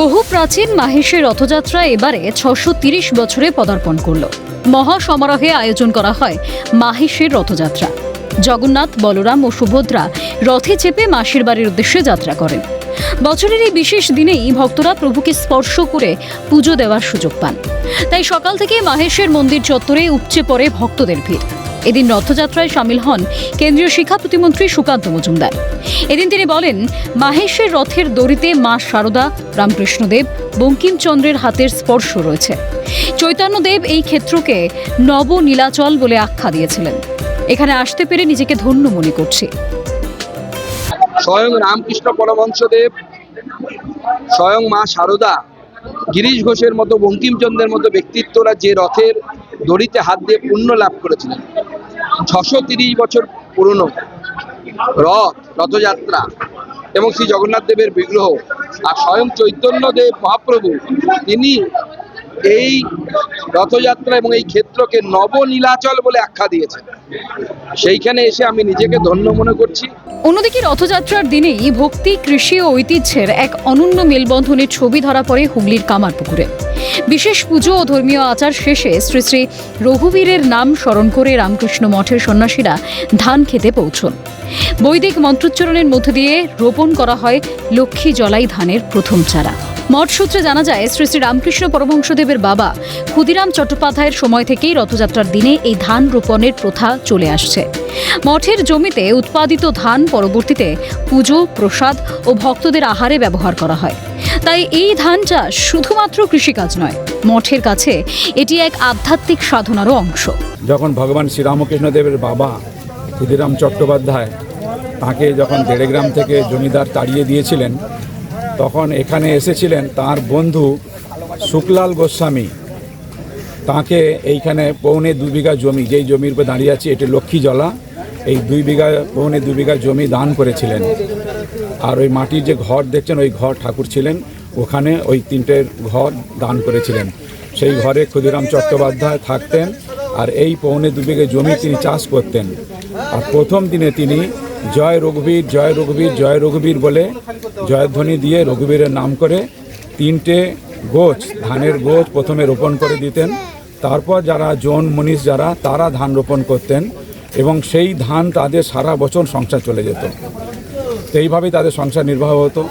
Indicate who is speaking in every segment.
Speaker 1: বহু প্রাচীন মাহেশের রথযাত্রা এবারে 630 বছরে পদার্পণ করল। মহা সমারোহে আয়োজন করা হয় মাহেশের রথযাত্রা। জগন্নাথ, বলরাম ও সুভদ্রা রথে চেপে মাসির বাড়ির উদ্দেশ্যে যাত্রা করেন। বছরের এই বিশেষ দিনেই ভক্তরা প্রভুকে স্পর্শ করে পুজো দেওয়ার সুযোগ পান। তাই সকাল থেকে মাহেশের মন্দির চত্বরে উপচে পড়ে ভক্তদের ভিড়। এদিন রথযাত্রায় সামিল হন কেন্দ্রীয় শিক্ষা প্রতিমন্ত্রী সুকান্ত মজুমদার। এদিন তিনি বলেন, মাহেশের রথের দড়িতে মা শারদা, রামকৃষ্ণদেব, বঙ্কিমচন্দ্রের হাতের স্পর্শ রয়েছে। চৈতন্যদেব এই ক্ষেত্রকে নব নীলাচল বলে আখ্যা দিয়েছিলেন। এখানে আসতে পেরে নিজেকে ধন্য মনে করছি।
Speaker 2: স্বয়ং রামকৃষ্ণ পরমহংসদেব, স্বয়ং মা শারদা, গিরিশ ঘোষের মতো, বঙ্কিমচন্দ্রের মতো ব্যক্তিত্বরা যে রথের দড়িতে হাত দিয়ে পুণ্য লাভ করেছিলেন, 630 বছর পুরনো রথযাত্রা এবং শ্রী জগন্নাথ দেবের বিগ্রহ আর স্বয়ং চৈতন্যদেব মহাপ্রভু, তিনি এই রথযাত্রা এবং এই ক্ষেত্রকে নবনীলাচল বলে আখ্যা দিয়েছেন। সেইখানে এসে আমি নিজেকে ধন্য মনে করছি।
Speaker 1: অন্যদিকে রথযাত্রার দিনেই ভক্তি, কৃষি ও ঐতিহ্যের এক অনন্য মেলবন্ধনের ছবি ধরা পড়ে হুগলির কামারপুকুরে। বিশেষ পুজো ও ধর্মীয় আচার শেষে শ্রী শ্রী রঘুবীরের নাম স্মরণ করে রামকৃষ্ণ মঠের সন্ন্যাসীরা ধান খেতে পৌঁছন। বৈদিক মন্ত্রোচ্চারণের মধ্য দিয়ে রোপণ করা হয় লক্ষ্মী জলাই ধানের প্রথম চারা। মঠ সূত্রে জানা যায়, শ্রী শ্রী রামকৃষ্ণ পরমহংসদেবের বাবা ক্ষুদিরাম চট্টোপাধ্যায়ের সময় থেকেই রথযাত্রার দিনে এই ধান রোপণের প্রথা চলে আসছে। মঠের জমিতে উৎপাদিত ধান পরবর্তীতে পুজো, প্রসাদ ও ভক্তদের আহারে ব্যবহার করা হয়। তাই এই ধান চাষ শুধুমাত্র কৃষিকাজ নয়, মঠের কাছে এটি এক আধ্যাত্মিক সাধনারও অংশ।
Speaker 3: যখন ভগবান শ্রীরামকৃষ্ণদেবের বাবা ক্ষুদিরাম চট্টোপাধ্যায় তাকে যখন দেড়গ্রাম থেকে জমিদার তাড়িয়ে দিয়েছিলেন, তখন এখানে এসেছিলেন তার বন্ধু শুকলাল গোস্বামী। তাকে এইখানে পৌনে 2 বিঘা জমি, যেই জমির উপর দাঁড়িয়ে আছে এটি লক্ষ্মী জলা, এই পৌনে 2 বিঘা জমি দান করেছিলেন। আর ওই মাটির যে ঘর দেখছেন, ওই ঘর ঠাকুর ছিলেন, ওখানে ওই 3টে ঘর দান করেছিলেন। সেই ঘরে ক্ষুদিরাম চট্টোপাধ্যায় থাকতেন আর এই পৌনে 2 বিঘা জমি তিনি চাষ করতেন। আর প্রথম দিনে তিনি জয় রঘুবীর, জয় রঘুবীর, জয় রঘুবীর বলে জয়ধ্বনি দিয়ে রঘুবীরের নাম করে 3টে গোছ, ধানের গোছ প্রথমে রোপণ করে দিতেন। তারপর যারা জন মনীষ যারা, তারা ধান রোপণ করতেন এবং সেই ধান তাদের সারা বছর সংসার চলে যেত। তো এইভাবেই তাদের সংসার নির্বাহ হতো,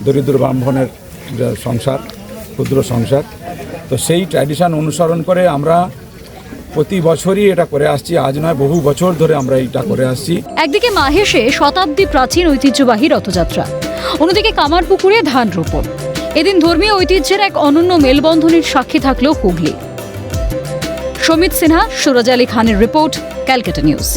Speaker 3: দরিদ্র ব্রাহ্মণের সংসার, ক্ষুদ্র সংসার। তো সেই ট্র্যাডিশন অনুসরণ করে আমরা প্রতি বছরই এটা করে আসছি, আজ নয় বহু বছর ধরে আমরা এটা করে আসছি।
Speaker 1: একদিকে মাহেশে শতাব্দী প্রাচীন ঐতিহ্যবাহী রথযাত্রা, অন্যদিকে কামারপুকুরে ধান রোপণ। এদিন ধর্মীয় ঐতিহ্যের এক অনন্য মেলবন্ধনের সাক্ষী থাকলো হুগলি। সমিত সিনহা, সুরজ আলী খানের রিপোর্ট, ক্যালকাটা নিউজ।